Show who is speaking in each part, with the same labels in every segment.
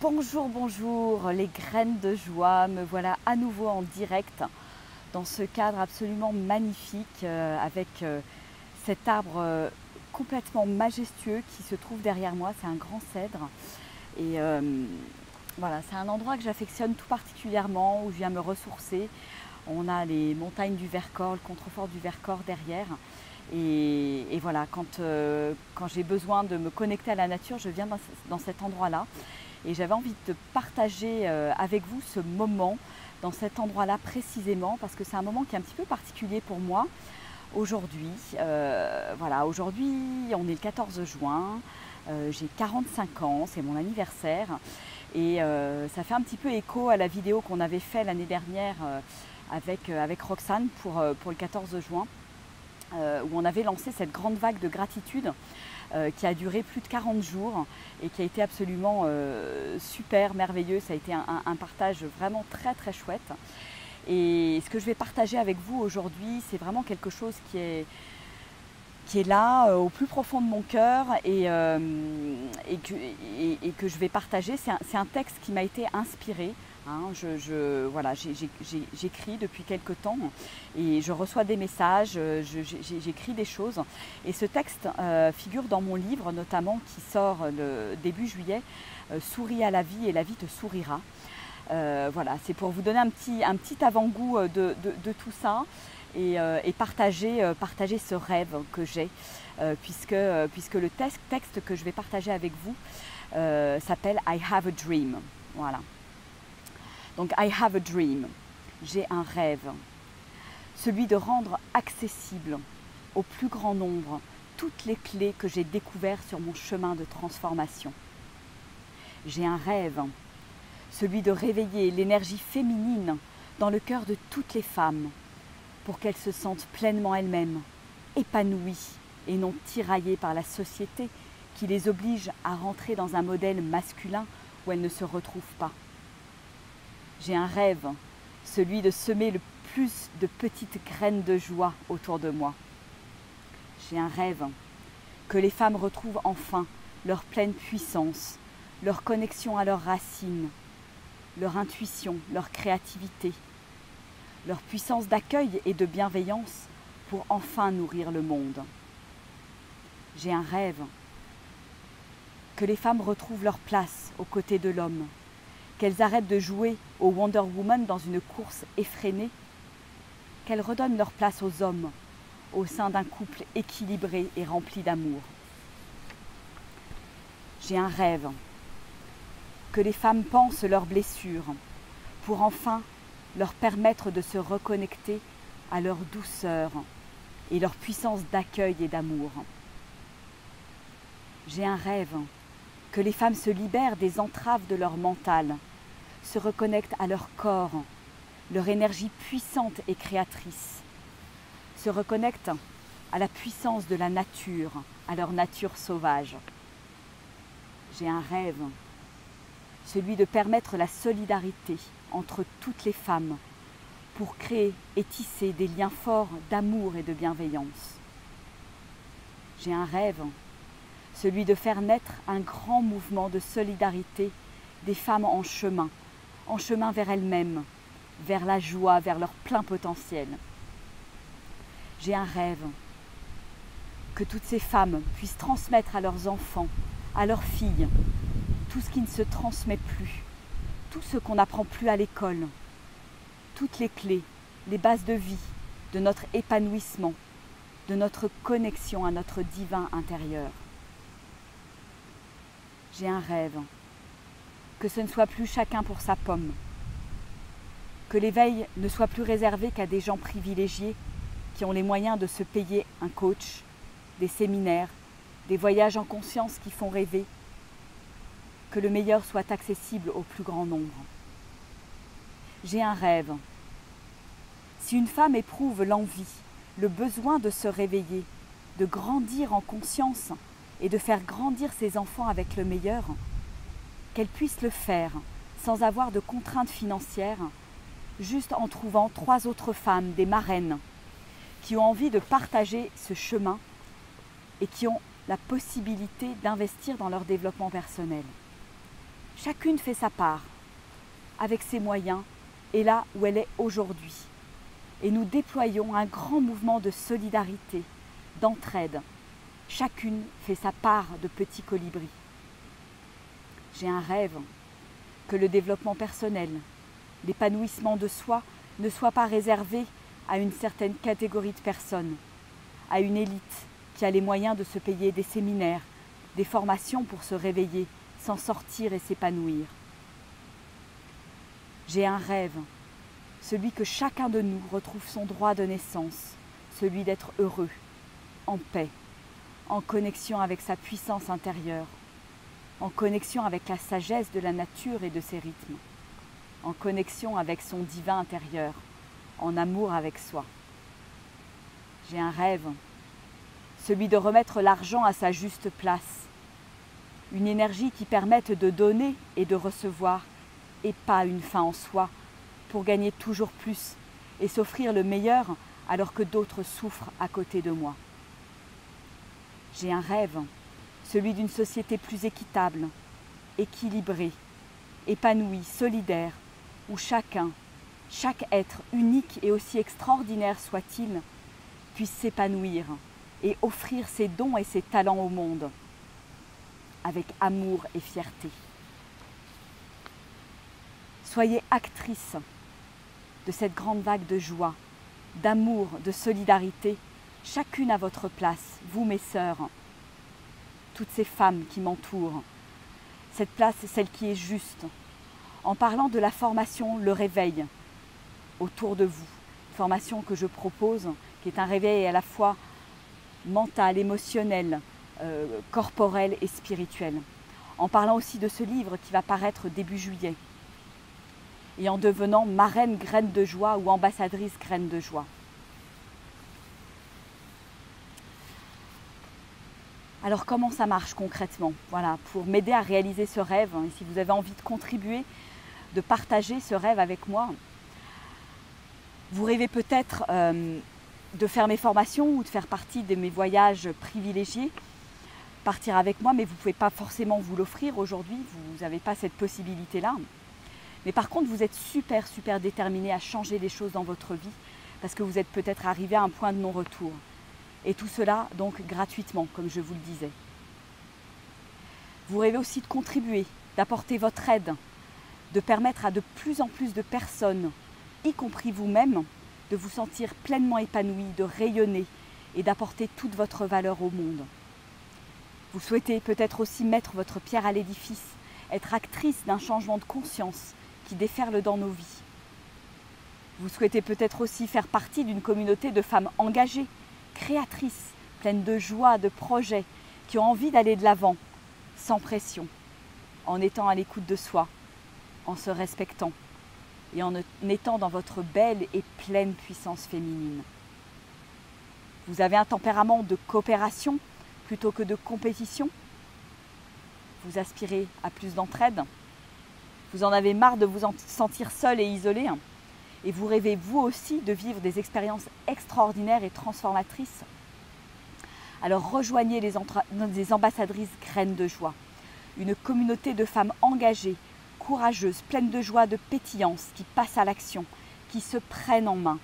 Speaker 1: Bonjour, bonjour, les graines de joie, me voilà à nouveau en direct dans ce cadre absolument magnifique avec cet arbre complètement majestueux qui se trouve derrière moi. C'est un grand cèdre et voilà, c'est un endroit que j'affectionne tout particulièrement, où je viens me ressourcer. On a les montagnes du Vercors, le contrefort du Vercors derrière. Et voilà, quand j'ai besoin de me connecter à la nature, je viens dans cet endroit-là. Et j'avais envie de partager avec vous ce moment dans cet endroit-là précisément, parce que c'est un moment qui est un petit peu particulier pour moi aujourd'hui. Voilà, aujourd'hui, on est le 14 juin, j'ai 45 ans, c'est mon anniversaire. Et ça fait un petit peu écho à la vidéo qu'on avait fait l'année dernière avec Roxane pour le 14 juin. Où on avait lancé cette grande vague de gratitude qui a duré plus de 40 jours et qui a été absolument super, merveilleux. Ça a été un partage vraiment très très chouette. Et ce que je vais partager avec vous aujourd'hui, c'est vraiment quelque chose qui est là au plus profond de mon cœur et que je vais partager. C'est un texte qui m'a été inspiré. Voilà, j'écris depuis quelque temps et je reçois des messages, j'écris des choses. Et ce texte figure dans mon livre notamment qui sort le début juillet, Souris à la vie et la vie te sourira. Voilà, c'est pour vous donner un petit avant-goût de tout ça et partager ce rêve que j'ai, puisque le texte que je vais partager avec vous s'appelle I have a dream. Voilà. Donc, I have a dream, j'ai un rêve, celui de rendre accessible au plus grand nombre toutes les clés que j'ai découvertes sur mon chemin de transformation. J'ai un rêve, celui de réveiller l'énergie féminine dans le cœur de toutes les femmes pour qu'elles se sentent pleinement elles-mêmes, épanouies et non tiraillées par la société qui les oblige à rentrer dans un modèle masculin où elles ne se retrouvent pas. J'ai un rêve, celui de semer le plus de petites graines de joie autour de moi. J'ai un rêve que les femmes retrouvent enfin leur pleine puissance, leur connexion à leurs racines, leur intuition, leur créativité, leur puissance d'accueil et de bienveillance pour enfin nourrir le monde. J'ai un rêve que les femmes retrouvent leur place aux côtés de l'homme, qu'elles arrêtent de jouer au Wonder Woman dans une course effrénée, qu'elles redonnent leur place aux hommes au sein d'un couple équilibré et rempli d'amour. J'ai un rêve que les femmes pansent leurs blessures pour enfin leur permettre de se reconnecter à leur douceur et leur puissance d'accueil et d'amour. J'ai un rêve que les femmes se libèrent des entraves de leur mental, se reconnectent à leur corps, leur énergie puissante et créatrice, se reconnectent à la puissance de la nature, à leur nature sauvage. J'ai un rêve, celui de permettre la solidarité entre toutes les femmes pour créer et tisser des liens forts d'amour et de bienveillance. J'ai un rêve, celui de faire naître un grand mouvement de solidarité des femmes en chemin vers elles-mêmes, vers la joie, vers leur plein potentiel. J'ai un rêve que toutes ces femmes puissent transmettre à leurs enfants, à leurs filles, tout ce qui ne se transmet plus, tout ce qu'on n'apprend plus à l'école, toutes les clés, les bases de vie, de notre épanouissement, de notre connexion à notre divin intérieur. J'ai un rêve, que ce ne soit plus chacun pour sa pomme, que l'éveil ne soit plus réservé qu'à des gens privilégiés qui ont les moyens de se payer un coach, des séminaires, des voyages en conscience qui font rêver, que le meilleur soit accessible au plus grand nombre. J'ai un rêve. Si une femme éprouve l'envie, le besoin de se réveiller, de grandir en conscience et de faire grandir ses enfants avec le meilleur, qu'elle puisse le faire sans avoir de contraintes financières, juste en trouvant 3 autres femmes, des marraines, qui ont envie de partager ce chemin et qui ont la possibilité d'investir dans leur développement personnel. Chacune fait sa part, avec ses moyens, et là où elle est aujourd'hui. Et nous déployons un grand mouvement de solidarité, d'entraide. Chacune fait sa part de petit colibri. J'ai un rêve que le développement personnel, l'épanouissement de soi ne soit pas réservé à une certaine catégorie de personnes, à une élite qui a les moyens de se payer des séminaires, des formations pour se réveiller, s'en sortir et s'épanouir. J'ai un rêve, celui que chacun de nous retrouve son droit de naissance, celui d'être heureux, en paix, en connexion avec sa puissance intérieure, en connexion avec la sagesse de la nature et de ses rythmes, en connexion avec son divin intérieur, en amour avec soi. J'ai un rêve, celui de remettre l'argent à sa juste place, une énergie qui permette de donner et de recevoir, et pas une fin en soi, pour gagner toujours plus et s'offrir le meilleur alors que d'autres souffrent à côté de moi. J'ai un rêve, celui d'une société plus équitable, équilibrée, épanouie, solidaire, où chacun, chaque être unique et aussi extraordinaire soit-il, puisse s'épanouir et offrir ses dons et ses talents au monde, avec amour et fierté. Soyez actrice de cette grande vague de joie, d'amour, de solidarité, chacune à votre place, vous mes sœurs, toutes ces femmes qui m'entourent. Cette place est celle qui est juste. En parlant de la formation Le Réveil autour de vous, formation que je propose, qui est un réveil à la fois mental, émotionnel, corporel et spirituel. En parlant aussi de ce livre qui va paraître début juillet. Et en devenant marraine graine de joie ou ambassadrice graine de joie. Alors comment ça marche concrètement? Voilà, pour m'aider à réaliser ce rêve, et si vous avez envie de contribuer, de partager ce rêve avec moi, vous rêvez peut-être de faire mes formations ou de faire partie de mes voyages privilégiés, partir avec moi, mais vous ne pouvez pas forcément vous l'offrir aujourd'hui, vous n'avez pas cette possibilité-là. Mais par contre, vous êtes super déterminé à changer les choses dans votre vie parce que vous êtes peut-être arrivé à un point de non-retour. Et tout cela, donc, gratuitement, comme je vous le disais. Vous rêvez aussi de contribuer, d'apporter votre aide, de permettre à de plus en plus de personnes, y compris vous-même, de vous sentir pleinement épanoui, de rayonner et d'apporter toute votre valeur au monde. Vous souhaitez peut-être aussi mettre votre pierre à l'édifice, être actrice d'un changement de conscience qui déferle dans nos vies. Vous souhaitez peut-être aussi faire partie d'une communauté de femmes engagées, créatrices, pleines de joie, de projets, qui ont envie d'aller de l'avant, sans pression, en étant à l'écoute de soi, en se respectant et en étant dans votre belle et pleine puissance féminine. Vous avez un tempérament de coopération plutôt que de compétition. Vous aspirez à plus d'entraide. Vous en avez marre de vous sentir seul et isolé. Et vous rêvez vous aussi de vivre des expériences extraordinaires et transformatrices. Alors rejoignez les ambassadrices graines de joie. Une communauté de femmes engagées, courageuses, pleines de joie, de pétillance, qui passent à l'action, qui se prennent en main,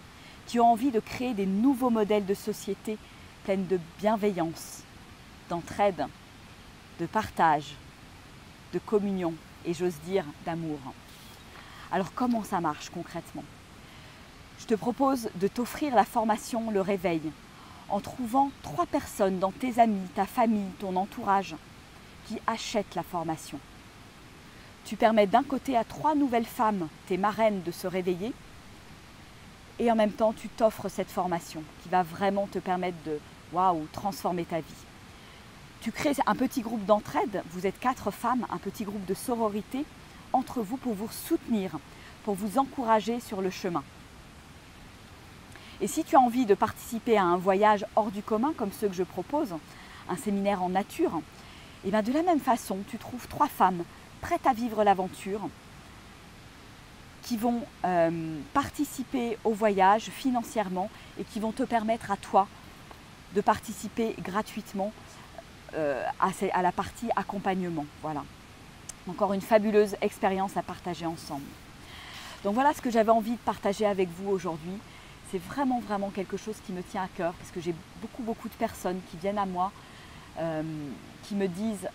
Speaker 1: qui ont envie de créer des nouveaux modèles de société pleines de bienveillance, d'entraide, de partage, de communion et j'ose dire d'amour. Alors comment ça marche concrètement? Je te propose de t'offrir la formation Le Réveil en trouvant 3 personnes dans tes amis, ta famille, ton entourage qui achètent la formation. Tu permets d'un côté à 3 nouvelles femmes, tes marraines, de se réveiller et en même temps tu t'offres cette formation qui va vraiment te permettre de transformer ta vie. Tu crées un petit groupe d'entraide, vous êtes 4 femmes, un petit groupe de sororité entre vous pour vous soutenir, pour vous encourager sur le chemin. Et si tu as envie de participer à un voyage hors du commun comme ceux que je propose, un séminaire en nature, et bien de la même façon, tu trouves 3 femmes prêtes à vivre l'aventure qui vont participer au voyage financièrement et qui vont te permettre à toi de participer gratuitement à la partie accompagnement. Voilà. encore une fabuleuse expérience à partager ensemble. Donc voilà ce que j'avais envie de partager avec vous aujourd'hui. C'est vraiment quelque chose qui me tient à cœur parce que j'ai beaucoup de personnes qui viennent à moi, qui me disent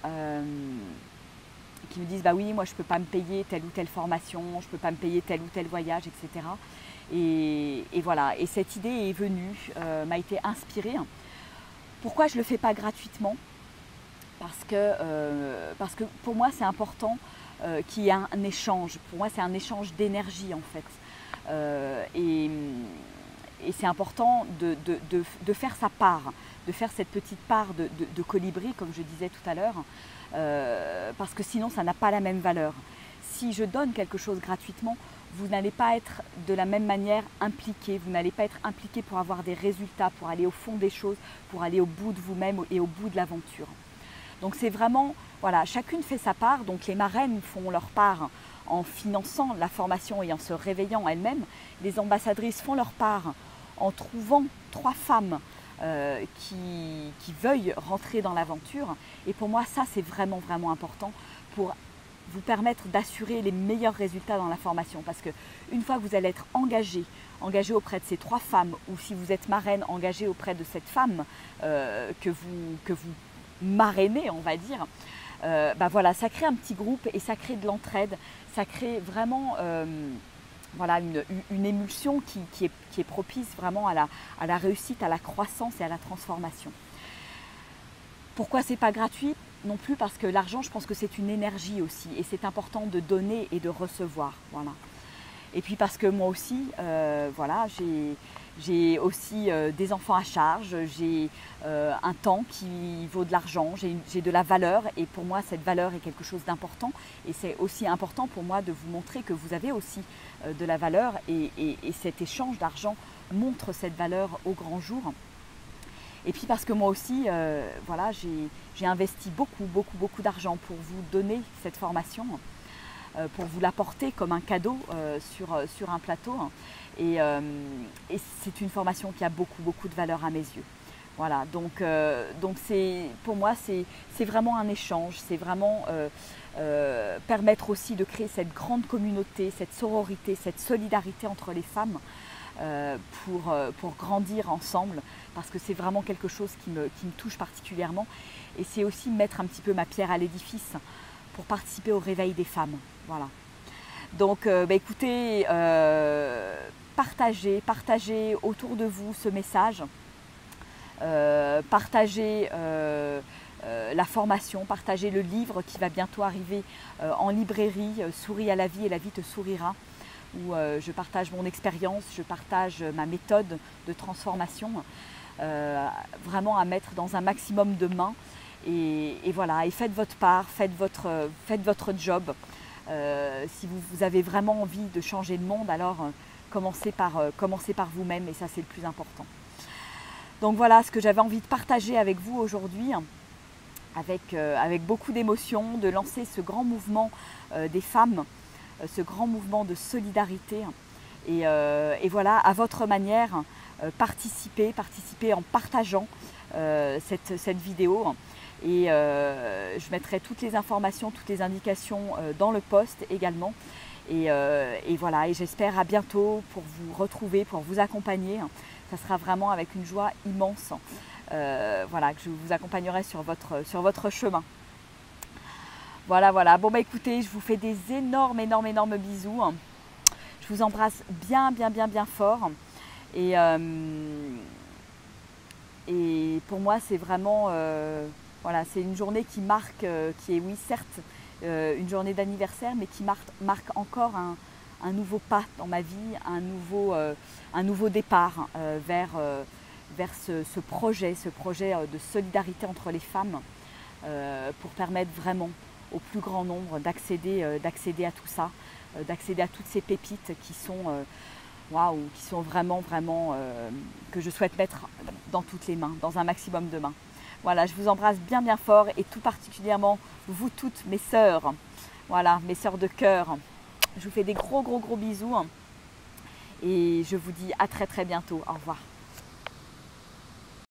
Speaker 1: bah oui, moi je ne peux pas me payer telle ou telle formation, je ne peux pas me payer tel ou tel voyage, etc. Et voilà, et cette idée est venue, m'a été inspirée. Pourquoi je ne le fais pas gratuitement? Parce que pour moi c'est important qu'il y ait un échange. Pour moi c'est un échange d'énergie en fait. Et c'est important de faire sa part, de faire cette petite part de colibri, comme je disais tout à l'heure, parce que sinon ça n'a pas la même valeur. Si je donne quelque chose gratuitement, vous n'allez pas être de la même manière impliqué, vous n'allez pas être impliqué pour avoir des résultats, pour aller au fond des choses, pour aller au bout de vous-même et au bout de l'aventure. Donc c'est vraiment, voilà, chacune fait sa part, donc les marraines font leur part en finançant la formation et en se réveillant elles-mêmes. Les ambassadrices font leur part en trouvant 3 femmes qui veuillent rentrer dans l'aventure. Et pour moi, ça c'est vraiment important pour vous permettre d'assurer les meilleurs résultats dans la formation. Parce qu'une fois que vous allez être engagé auprès de ces 3 femmes, ou si vous êtes marraine, engagé auprès de cette femme que vous marrainez, on va dire, bah voilà, ça crée un petit groupe et ça crée de l'entraide, ça crée vraiment voilà, une émulsion qui est propice vraiment à la réussite, à la croissance et à la transformation. Pourquoi c'est pas gratuit? Non plus parce que l'argent, je pense que c'est une énergie aussi et c'est important de donner et de recevoir. Voilà. Et puis parce que moi aussi, voilà, j'ai aussi des enfants à charge, j'ai un temps qui vaut de l'argent, j'ai de la valeur et pour moi cette valeur est quelque chose d'important et c'est aussi important pour moi de vous montrer que vous avez aussi de la valeur et cet échange d'argent montre cette valeur au grand jour. Et puis parce que moi aussi, voilà, j'ai investi beaucoup d'argent pour vous donner cette formation, pour vous l'apporter comme un cadeau sur un plateau. Et c'est une formation qui a beaucoup de valeur à mes yeux. Voilà, donc pour moi, c'est vraiment un échange, c'est vraiment permettre aussi de créer cette grande communauté, cette sororité, cette solidarité entre les femmes pour grandir ensemble, parce que c'est vraiment quelque chose qui me touche particulièrement. Et c'est aussi mettre un petit peu ma pierre à l'édifice pour participer au réveil des femmes. Voilà. Donc bah écoutez, partagez autour de vous ce message, partagez la formation, partagez le livre qui va bientôt arriver en librairie, Souris à la vie et la vie te sourira, où je partage mon expérience, je partage ma méthode de transformation, vraiment à mettre dans un maximum de mains. Et voilà, et faites votre part, faites votre job. Si vous avez vraiment envie de changer le monde, alors commencez par vous-même et ça c'est le plus important. Donc voilà ce que j'avais envie de partager avec vous aujourd'hui, avec beaucoup d'émotion, de lancer ce grand mouvement des femmes, ce grand mouvement de solidarité. Et voilà, à votre manière, participez en partageant cette vidéo. Et je mettrai toutes les informations, toutes les indications dans le post également. Et voilà, et j'espère à bientôt pour vous retrouver, pour vous accompagner. Ça sera vraiment avec une joie immense, voilà, que je vous accompagnerai sur votre chemin. Voilà. Bon bah écoutez, je vous fais des énormes bisous. Je vous embrasse bien fort. Et pour moi, c'est vraiment, voilà, c'est une journée qui marque, qui est, oui, certes, une journée d'anniversaire, mais qui marque encore un nouveau pas dans ma vie, un nouveau départ vers ce projet de solidarité entre les femmes, pour permettre vraiment au plus grand nombre d'accéder à tout ça, d'accéder à toutes ces pépites qui sont, waouh, qui sont vraiment, que je souhaite mettre dans toutes les mains, dans un maximum de mains. Voilà, je vous embrasse bien fort et tout particulièrement vous toutes mes sœurs, voilà, mes sœurs de cœur. Je vous fais des gros bisous et je vous dis à très bientôt. Au revoir.